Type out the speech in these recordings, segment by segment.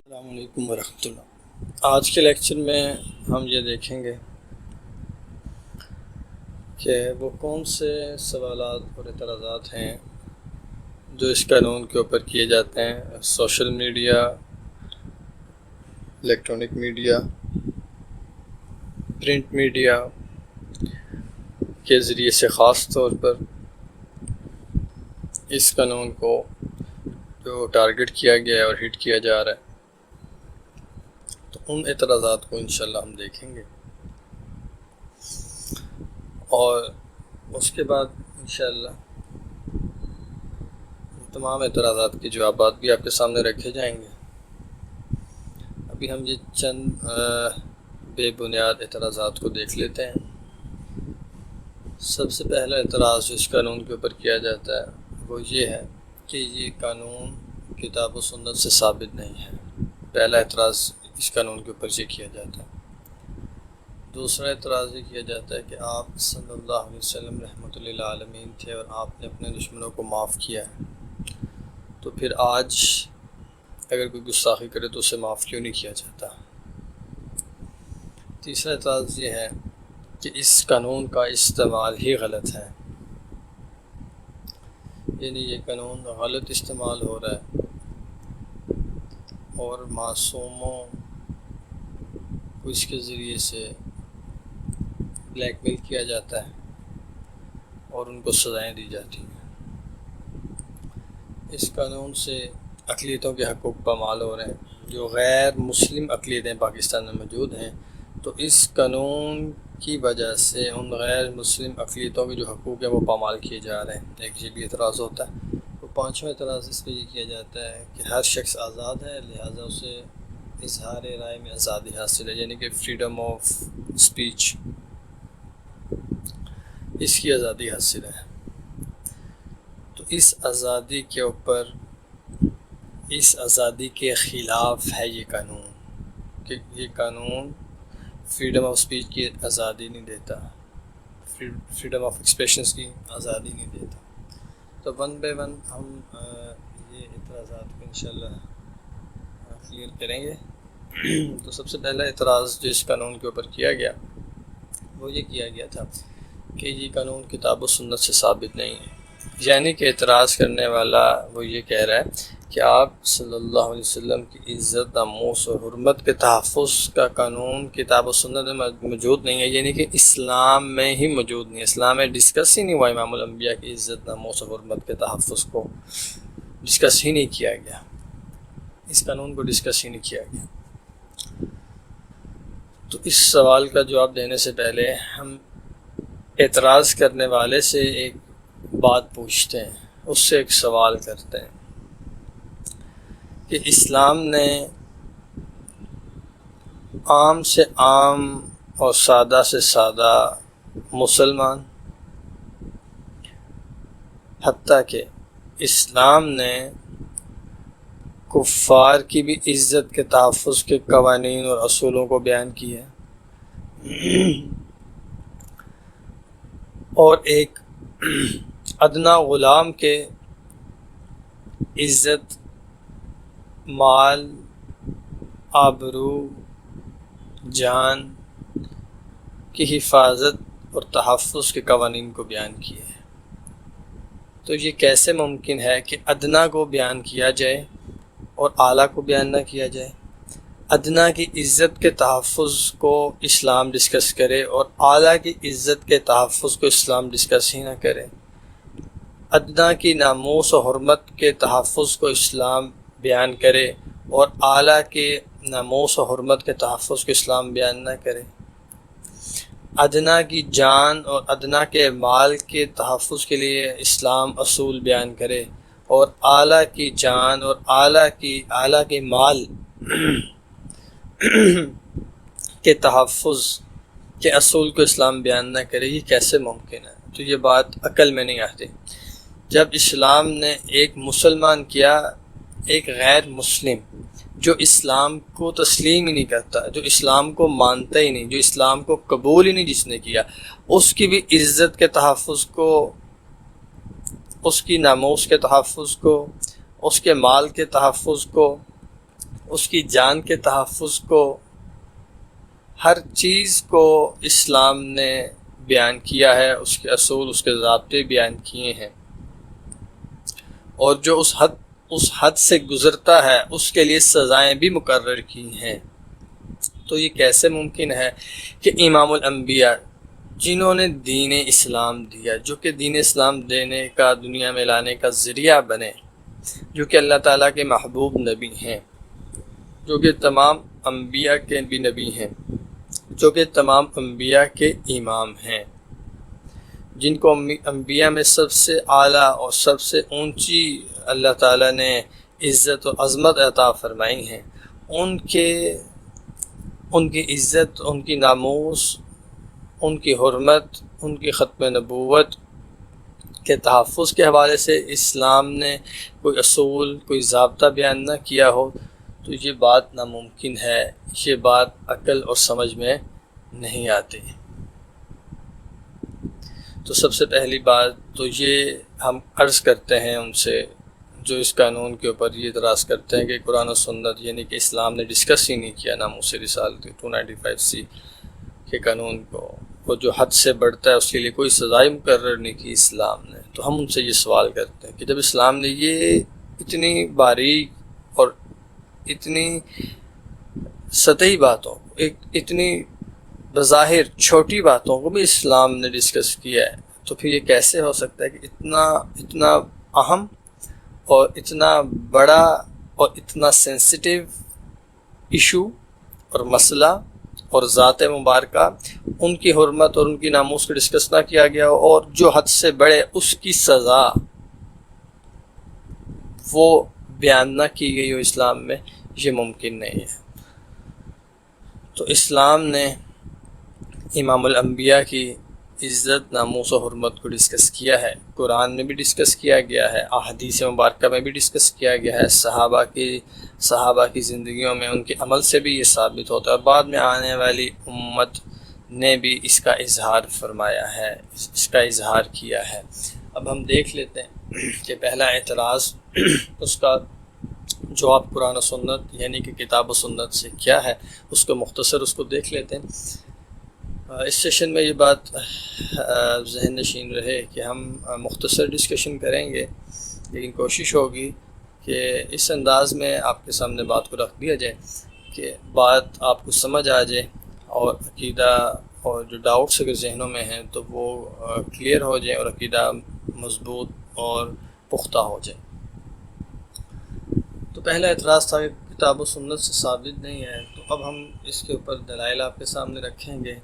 السلام علیکم ورحمۃ اللہ۔ آج کے لیکچر میں ہم یہ دیکھیں گے کہ وہ کون سے سوالات اور اعتراضات ہیں جو اس قانون کے اوپر کیے جاتے ہیں social media, electronic media, print media کے ذریعے سے، خاص طور پر اس قانون کو جو ٹارگٹ کیا گیا ہے اور ہٹ کیا جا رہا ہے، تو ان اعتراضات کو انشاءاللہ ہم دیکھیں گے، اور اس کے بعد انشاءاللہ تمام اعتراضات کے جوابات بھی آپ کے سامنے رکھے جائیں گے۔ ابھی ہم یہ چند بے بنیاد اعتراضات کو دیکھ لیتے ہیں۔ سب سے پہلا اعتراض جو اس قانون کے اوپر کیا جاتا ہے وہ یہ ہے کہ یہ قانون کتاب و سنت سے ثابت نہیں ہے۔ پہلا اعتراض اس قانون کے اوپر یہ کیا جاتا ہے۔ دوسرا اعتراض یہ کیا جاتا ہے کہ آپ صلی اللہ علیہ وسلم رحمۃ للعالمین تھے اور آپ نے اپنے دشمنوں کو معاف کیا ہے، تو پھر آج اگر کوئی گستاخی کرے تو اسے معاف کیوں نہیں کیا جاتا۔ تیسرا اعتراض یہ ہے کہ اس قانون کا استعمال ہی غلط ہے، یعنی یہ قانون غلط استعمال ہو رہا ہے اور معصوموں کو اس کے ذریعے سے بلیک میل کیا جاتا ہے اور ان کو سزائیں دی جاتی ہیں۔ اس قانون سے اقلیتوں کے حقوق پامال ہو رہے ہیں۔ جو غیر مسلم اقلیتیں پاکستان میں موجود ہیں، تو اس قانون کی وجہ سے ان غیر مسلم اقلیتوں کے جو حقوق ہیں وہ پامال کیے جا رہے ہیں۔ ایک یہ بھی اعتراض ہوتا ہے۔ تو پانچواں اعتراض اس پہ یہ کیا جاتا ہے کہ ہر شخص آزاد ہے، لہٰذا اسے اظہار رائے میں آزادی حاصل ہے، یعنی کہ فریڈم آف اسپیچ، اس کی آزادی حاصل ہے۔ تو اس آزادی کے اوپر، اس آزادی کے خلاف ہے یہ قانون، کہ یہ قانون فریڈم آف اسپیچ کی آزادی نہیں دیتا، فریڈم آف ایکسپریشنز کی آزادی نہیں دیتا۔ تو ون بائی ون ہم یہ اعتراضات کو انشاءاللہ کلیئر کریں گے۔ تو سب سے پہلا اعتراض جو اس قانون کے اوپر کیا گیا وہ یہ کیا گیا تھا کہ یہ قانون کتاب و سنت سے ثابت نہیں ہے، یعنی کہ اعتراض کرنے والا وہ یہ کہہ رہا ہے کہ آپ صلی اللہ علیہ وسلم کی عزت، ناموس اور حرمت کے تحفظ کا قانون کتاب و سنت میں موجود نہیں ہے، یعنی کہ اسلام میں ہی موجود نہیں ہے، اسلام میں ڈسکس ہی نہیں ہوا، امام الانبیاء کی عزت، ناموس اور حرمت کے تحفظ کو ڈسکس ہی نہیں کیا گیا، اس قانون کو ڈسکس ہی نہیں کیا گیا۔ تو اس سوال کا جواب دینے سے پہلے ہم اعتراض کرنے والے سے ایک بات پوچھتے ہیں، اس سے ایک سوال کرتے ہیں کہ اسلام نے عام سے عام اور سادہ سے سادہ مسلمان، حتیٰ کہ اسلام نے کفار کی بھی عزت کے تحفظ کے قوانین اور اصولوں کو بیان کیا ہے، اور ایک ادنا غلام کے عزت، مال، آبرو، جان کی حفاظت اور تحفظ کے قوانین کو بیان کیے ہیں۔ تو یہ کیسے ممکن ہے کہ ادنا کو بیان کیا جائے اور اعلیٰ کو بیان نہ کیا جائے؟ ادنا کی عزت کے تحفظ کو اسلام ڈسکس کرے اور اعلیٰ کی عزت کے تحفظ کو اسلام ڈسکس ہی نہ کرے۔ ادنا کی ناموس و حرمت کے تحفظ کو اسلام بیان کرے اور اعلیٰ کے ناموس و حرمت کے تحفظ کو اسلام بیان نہ کرے۔ ادنا کی جان اور ادنا کے مال کے تحفظ کے لیے اسلام اصول بیان کرے اور اعلیٰ کی جان اور اعلیٰ کے مال کے تحفظ کے اصول کو اسلام بیان نہ کرے، یہ کیسے ممکن ہے؟ تو یہ بات عقل میں نہیں آتی۔ جب اسلام نے ایک مسلمان کیا، ایک غیر مسلم جو اسلام کو تسلیم ہی نہیں کرتا، جو اسلام کو مانتا ہی نہیں، جو اسلام کو قبول ہی نہیں جس نے کیا، اس کی بھی عزت کے تحفظ کو، اس کی ناموس کے تحفظ کو، اس کے مال کے تحفظ کو، اس کی جان کے تحفظ کو، ہر چیز کو اسلام نے بیان کیا ہے، اس کے اصول، اس کے ضابطے بیان کیے ہیں، اور جو اس حد سے گزرتا ہے اس کے لیے سزائیں بھی مقرر کی ہیں۔ تو یہ کیسے ممکن ہے کہ امام الانبیاء جنہوں نے دین اسلام دیا، جو کہ دین اسلام دینے کا، دنیا میں لانے کا ذریعہ بنے، جو کہ اللہ تعالیٰ کے محبوب نبی ہیں، جو کہ تمام انبیاء کے بھی نبی ہیں، جو کہ تمام انبیاء کے امام ہیں، جن کو انبیاء میں سب سے اعلیٰ اور سب سے اونچی اللہ تعالیٰ نے عزت و عظمت عطا فرمائی ہیں، ان کی عزت، ان کی ناموس، ان کی حرمت، ان کی ختم نبوت کے تحفظ کے حوالے سے اسلام نے کوئی اصول، کوئی ضابطہ بیان نہ کیا ہو تو یہ بات ناممکن ہے، یہ بات عقل اور سمجھ میں نہیں آتی۔ تو سب سے پہلی بات تو یہ ہم عرض کرتے ہیں ان سے جو اس قانون کے اوپر یہ اعتراض کرتے ہیں کہ قرآن و سنت یعنی کہ اسلام نے ڈسکس ہی نہیں کیا ناموس رسالت 295C کے قانون کو، وہ جو حد سے بڑھتا ہے اس کے لیے کوئی سزائے مقرر نہیں کی اسلام نے۔ تو ہم ان سے یہ سوال کرتے ہیں کہ جب اسلام نے یہ اتنی باریک اور اتنی سطحی باتوں، اتنی بظاہر چھوٹی باتوں کو بھی اسلام نے ڈسکس کیا ہے، تو پھر یہ کیسے ہو سکتا ہے کہ اتنا اہم اور اتنا بڑا اور اتنا سینسٹیو ایشو اور مسئلہ اور ذات مبارکہ، ان کی حرمت اور ان کی ناموس کو ڈسکس نہ کیا گیا، اور جو حد سے بڑھے اس کی سزا وہ بیان نہ کی گئی ہو اسلام میں، یہ ممکن نہیں ہے۔ تو اسلام نے امام الانبیاء کی عزت، ناموس و حرمت کو ڈسکس کیا ہے، قرآن میں بھی ڈسکس کیا گیا ہے، احادیث مبارکہ میں بھی ڈسکس کیا گیا ہے، صحابہ کی زندگیوں میں ان کے عمل سے بھی یہ ثابت ہوتا ہے، اور بعد میں آنے والی امت نے بھی اس کا اظہار فرمایا ہے، اس کا اظہار کیا ہے۔ اب ہم دیکھ لیتے ہیں کہ پہلا اعتراض اس کا جواب قرآن و سنت یعنی کہ کتاب و سنت سے کیا ہے، اس کو مختصر اس کو دیکھ لیتے ہیں۔ اس سیشن میں یہ بات ذہن نشین رہے کہ ہم مختصر ڈسکشن کریں گے، لیکن کوشش ہوگی کہ اس انداز میں آپ کے سامنے بات کو رکھ دیا جائے کہ بات آپ کو سمجھ آ جائے، اور عقیدہ اور جو ڈاؤٹس اگر ذہنوں میں ہیں تو وہ کلیئر ہو جائیں، اور عقیدہ مضبوط اور پختہ ہو جائے۔ تو پہلا اعتراض تھا کہ کتاب و سنت سے ثابت نہیں ہے، تو اب ہم اس کے اوپر دلائل آپ کے سامنے رکھیں گے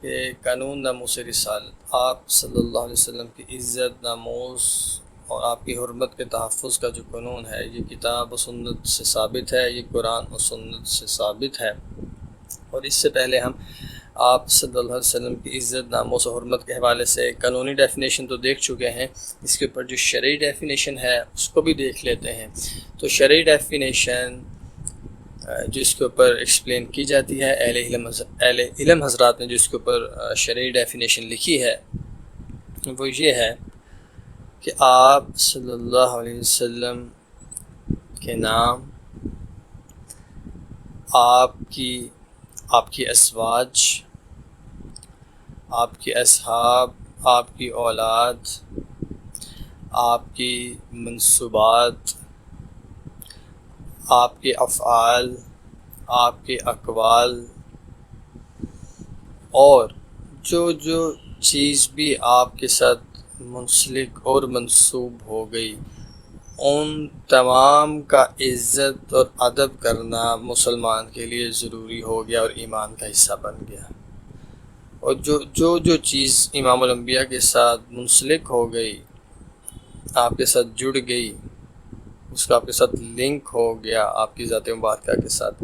کہ قانون ناموس رسالت، آپ صلی اللہ علیہ وسلم کی عزت، ناموس اور آپ کی حرمت کے تحفظ کا جو قانون ہے، یہ کتاب و سنت سے ثابت ہے، یہ قرآن و سنت سے ثابت ہے۔ اور اس سے پہلے ہم آپ صلی اللہ علیہ وسلم کی عزت، ناموس و حرمت کے حوالے سے قانونی ڈیفینیشن تو دیکھ چکے ہیں، اس کے اوپر جو شرعی ڈیفینیشن ہے اس کو بھی دیکھ لیتے ہیں۔ تو شرعی ڈیفینیشن جو اس کے اوپر ایکسپلین کی جاتی ہے، اہل علم حضرات نے جو اس کے اوپر شرعی ڈیفینیشن لکھی ہے وہ یہ ہے کہ آپ صلی اللہ علیہ وسلم کے نام، آپ کی ازواج، آپ کے اصحاب، آپ کی اولاد، آپ کی منصوبات، آپ کے افعال، آپ کے اقوال، اور جو چیز بھی آپ کے ساتھ منسلک اور منسوب ہو گئی، ان تمام کا عزت اور ادب کرنا مسلمان کے لیے ضروری ہو گیا اور ایمان کا حصہ بن گیا۔ اور جو چیز امام الانبیاء کے ساتھ منسلک ہو گئی، آپ کے ساتھ جڑ گئی، اس کا آپ کے ساتھ لنک ہو گیا آپ کی ذات مبارکہ کے ساتھ،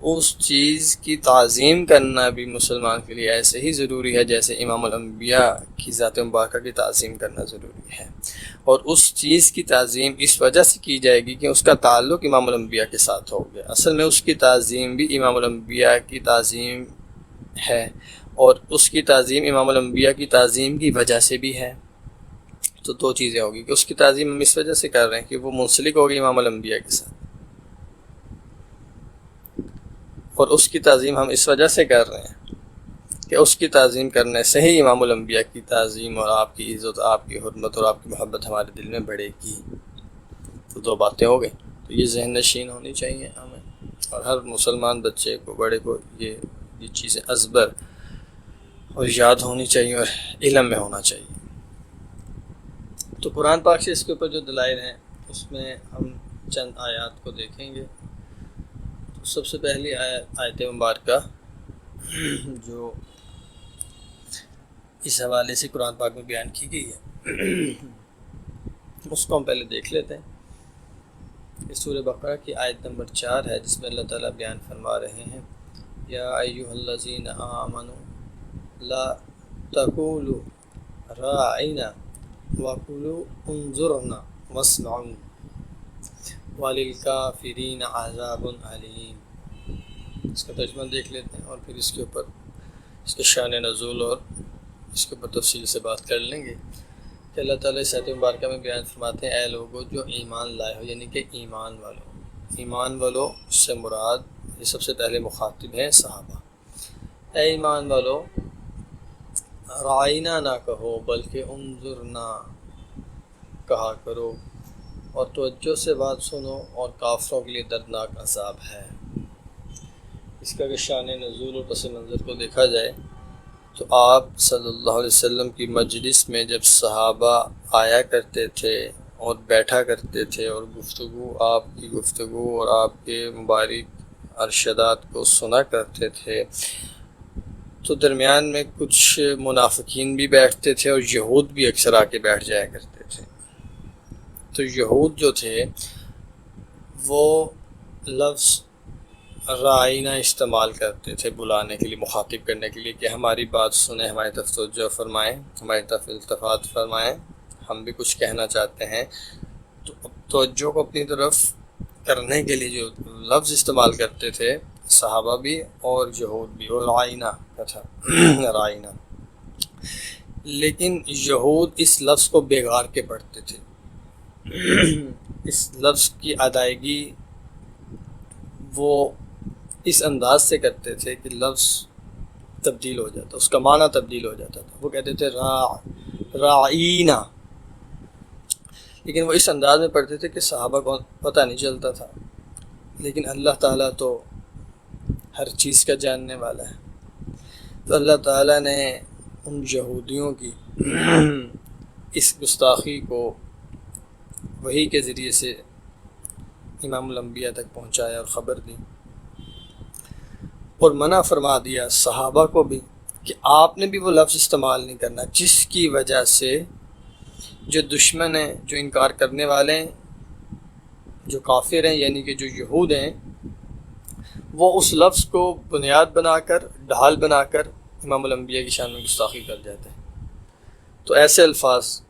اس چیز کی تعظیم کرنا بھی مسلمان کے لیے ایسے ہی ضروری ہے جیسے امام الانبیاء کی ذات مبارکہ کی تعظیم کرنا ضروری ہے۔ اور اس چیز کی تعظیم اس وجہ سے کی جائے گی کہ اس کا تعلق امام الانبیاء کے ساتھ ہو گیا، اصل میں اس کی تعظیم بھی امام الانبیاء کی تعظیم ہے، اور اس کی تعظیم امام الانبیاء کی تعظیم کی وجہ سے بھی ہے۔ تو دو چیزیں ہوگی کہ اس کی تعظیم ہم اس وجہ سے کر رہے ہیں کہ وہ منسلک ہوگی امام الانبیاء کے ساتھ، اور اس کی تعظیم ہم اس وجہ سے کر رہے ہیں کہ اس کی تعظیم کرنے سے ہی امام الانبیاء کی تعظیم اور آپ کی عزت، آپ کی حرمت اور آپ کی محبت ہمارے دل میں بڑھے گی۔ تو دو باتیں ہو گئی، تو یہ ذہن نشین ہونی چاہیے ہمیں، اور ہر مسلمان بچے کو، بڑے کو یہ چیزیں ازبر اور یاد ہونی چاہیے اور علم میں ہونا چاہیے۔ تو قرآن پاک سے اس کے اوپر جو دلائل ہیں اس میں ہم چند آیات کو دیکھیں گے۔ تو سب سے پہلی آیت مبارکہ جو اس حوالے سے قرآن پاک میں بیان کی گئی ہے اس کو ہم پہلے دیکھ لیتے ہیں۔ اس سورہ بقرہ کی آیت نمبر 4 ہے، جس میں اللہ تعالیٰ بیان فرما رہے ہیں، یا ایھا الذین آمنوا لا تقولوا راعنا وقولوا انظرنا واسمعوا وللکافرین عذاب علیم۔ اس کا ترجمہ دیکھ لیتے ہیں اور پھر اس کے اوپر اس کے شان نزول اور اس کے اوپر تفصیل سے بات کر لیں گے کہ اللہ تعالیٰ اس آیت مبارکہ میں بیان فرماتے ہیں، اے لوگو جو ایمان لائے ہو، یعنی کہ ایمان والو سے مراد یہ سب سے پہلے مخاطب ہیں صحابہ۔ اے ایمان والو، رائنا نہ کہو بلکہ انظرنا کہا کرو، اور توجہ سے بات سنو، اور کافروں کے لیے دردناک عذاب ہے۔ اس کا کہ شان نزول اور پس منظر کو دیکھا جائے تو آپ صلی اللہ علیہ وسلم کی مجلس میں جب صحابہ آیا کرتے تھے اور بیٹھا کرتے تھے اور آپ کی گفتگو اور آپ کے مبارک ارشادات کو سنا کرتے تھے، تو درمیان میں کچھ منافقین بھی بیٹھتے تھے اور یہود بھی اکثر آ کے بیٹھ جایا کرتے تھے۔ تو یہود جو تھے وہ لفظ رائنا استعمال کرتے تھے بلانے کے لیے، مخاطب کرنے کے لیے کہ ہماری بات سنیں، ہماری طرف توجہ فرمائیں، ہماری طرف التفات فرمائیں، ہم بھی کچھ کہنا چاہتے ہیں۔ تو توجہ کو اپنی طرف کرنے کے لیے جو لفظ استعمال کرتے تھے صحابہ بھی اور یہود بھی، اور رائنا کا تھا رائنا، لیکن یہود اس لفظ کو بگاڑ کے پڑھتے تھے۔ اس لفظ کی ادائیگی وہ اس انداز سے کرتے تھے کہ لفظ تبدیل ہو جاتا، اس کا معنی تبدیل ہو جاتا تھا۔ وہ کہتے تھے رائینا، لیکن وہ اس انداز میں پڑھتے تھے کہ صحابہ کو پتہ نہیں چلتا تھا، لیکن اللہ تعالیٰ تو ہر چیز کا جاننے والا ہے۔ تو اللہ تعالیٰ نے ان یہودیوں کی اس گستاخی کو وحی کے ذریعے سے امام الانبیاء تک پہنچایا اور خبر دی، اور منع فرما دیا صحابہ کو بھی کہ آپ نے بھی وہ لفظ استعمال نہیں کرنا، جس کی وجہ سے جو دشمن ہیں، جو انکار کرنے والے ہیں، جو کافر ہیں یعنی کہ جو یہود ہیں، وہ اس لفظ کو بنیاد بنا کر، ڈھال بنا کر امام الانبیاء کی شان میں گستاخی کر جاتے ہیں۔ تو ایسے الفاظ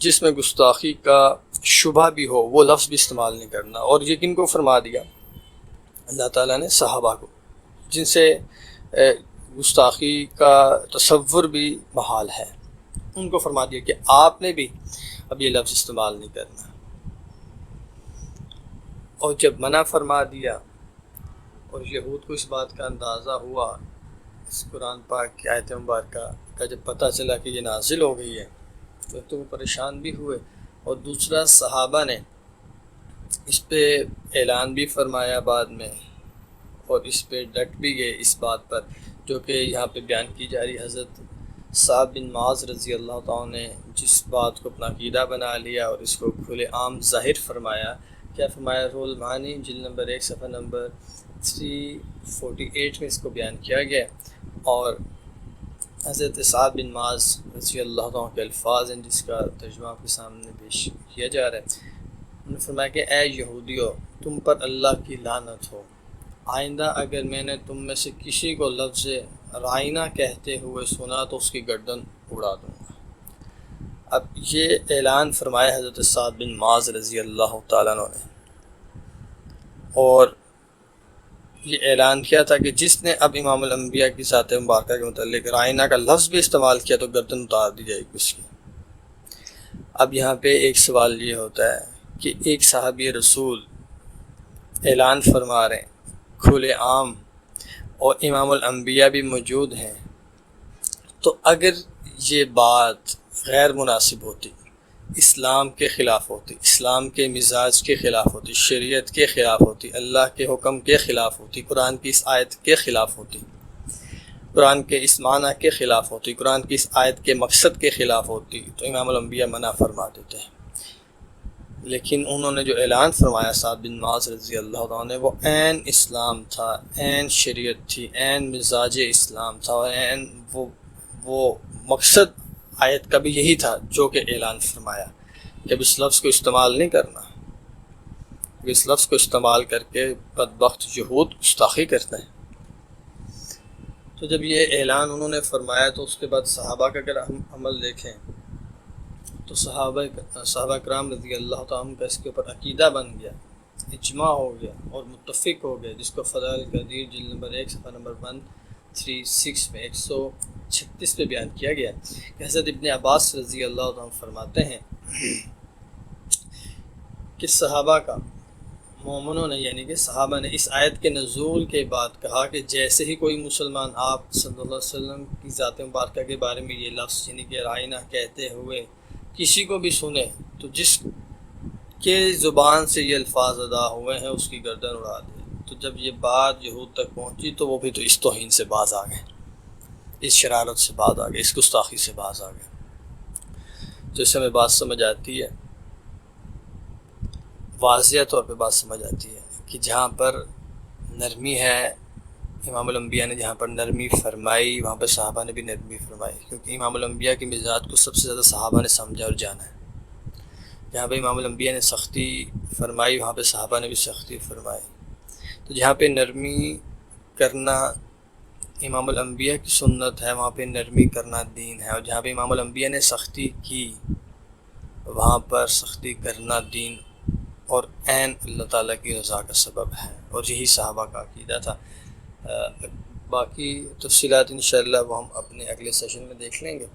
جس میں گستاخی کا شبہ بھی ہو وہ لفظ بھی استعمال نہیں کرنا، اور یہ کن کو فرما دیا؟ اللہ تعالیٰ نے صحابہ کو، جن سے گستاخی کا تصور بھی محال ہے، ان کو فرما دیا کہ آپ نے بھی اب یہ لفظ استعمال نہیں کرنا۔ اور جب منع فرما دیا اور یہود کو اس بات کا اندازہ ہوا، اس قرآن پاک کی آیت مبارکہ کا جب پتہ چلا کہ یہ نازل ہو گئی ہے، تو وہ پریشان بھی ہوئے، اور دوسرا صحابہ نے اس پہ اعلان بھی فرمایا بعد میں، اور اس پہ ڈٹ بھی گئے اس بات پر جو کہ یہاں پہ بیان کی جا رہی۔ حضرت سعد بن معاذ رضی اللہ تعالیٰ نے جس بات کو اپنا عقیدہ بنا لیا اور اس کو کھلے عام ظاہر فرمایا، کیا فرمایا؟ رول معنی جلد نمبر 1 صفحہ نمبر 348 میں اس کو بیان کیا گیا، اور حضرت سعد بن معاذ رضی اللہ تعالیٰ کے الفاظ ہیں جس کا ترجمہ آپ کے سامنے پیش کیا جا رہا ہے۔ انہوں نے فرمایا کہ اے یہودیو، تم پر اللہ کی لعنت ہو، آئندہ اگر میں نے تم میں سے کسی کو لفظ رائنا کہتے ہوئے سنا تو اس کی گردن اڑا دوں گا۔ اب یہ اعلان فرمایا حضرت سعد بن معاذ رضی اللہ تعالیٰ عنہ نے، اور یہ اعلان کیا تھا کہ جس نے اب امام الانبیاء کی ذات مبارکہ کے متعلق رائنا کا لفظ بھی استعمال کیا تو گردن اتار دی جائے گی اس کی۔ اب یہاں پہ ایک سوال یہ ہوتا ہے کہ ایک صحابی رسول اعلان فرما رہے ہیں کھلے عام اور امام الانبیاء بھی موجود ہیں، تو اگر یہ بات غیر مناسب ہوتی، اسلام کے خلاف ہوتی، اسلام کے مزاج کے خلاف ہوتی، شریعت کے خلاف ہوتی، اللہ کے حکم کے خلاف ہوتی، قرآن کی اس آیت کے خلاف ہوتی، قرآن کے اس معنی کے خلاف ہوتی، قرآن کی اس آیت کے مقصد کے خلاف ہوتی، تو امام الانبیاء منع فرما دیتے ہیں۔ لیکن انہوں نے جو اعلان فرمایا سعد بن معاذ رضی اللہ عنہ نے، وہ عین اسلام تھا، عین شریعت تھی، عین مزاج اسلام تھا، اور عین وہ مقصد آیت کا بھی یہی تھا جو کہ اعلان فرمایا کہ اب اس لفظ کو استعمال نہیں کرنا، اس لفظ کو استعمال کر کے بدبخت یہود گستاخی کرتے ہیں۔ تو جب یہ اعلان انہوں نے فرمایا تو اس کے بعد صحابہ کا اگر ہم عمل دیکھیں تو صحابہ کرام رضی اللہ تعالیٰ کا اس کے اوپر عقیدہ بن گیا، اجماع ہو گیا اور متفق ہو گئے، جس کو فضائل القدیر جلد نمبر 1 صفحہ نمبر 136 میں 136 پہ بیان کیا گیا کہ حضرت ابن عباس رضی اللہ عنہ فرماتے ہیں کہ صحابہ کا مومنوں نے، یعنی کہ صحابہ نے اس آیت کے نزول کے بعد کہا کہ جیسے ہی کوئی مسلمان آپ صلی اللہ علیہ وسلم کی ذات مبارکہ کے بارے میں یہ لفظ یعنی کہ رائنا کہتے ہوئے کسی کو بھی سنے تو جس کے زبان سے یہ الفاظ ادا ہوئے ہیں اس کی گردن اڑا دے۔ تو جب یہ بات یہود تک پہنچی تو وہ بھی تو اس توہین سے باز آ گئے، اس شرارت سے باز آ گئے، اس گستاخی سے باز آ گئے۔ تو اس سے ہمیں بات سمجھ آتی ہے، واضح طور پہ بات سمجھ آتی ہے کہ جہاں پر نرمی ہے، امام الانبیاء نے جہاں پر نرمی فرمائی وہاں پہ صحابہ نے بھی نرمی فرمائی، کیونکہ امام الانبیاء کی مزاج کو سب سے زیادہ صحابہ نے سمجھا اور جانا ہے۔ جہاں پہ امام الانبیاء نے سختی فرمائی وہاں پہ صحابہ نے بھی سختی فرمائی۔ تو جہاں پہ نرمی کرنا امام الانبیاء کی سنت ہے وہاں پہ نرمی کرنا دین ہے، اور جہاں پہ امام الانبیاء نے سختی کی وہاں پر سختی کرنا دین اور عین اللہ تعالیٰ کی رضا کا سبب ہے، اور یہی صحابہ کا عقیدہ تھا۔ باقی تفصیلات انشاءاللہ وہ ہم اپنے اگلے سیشن میں دیکھ لیں گے۔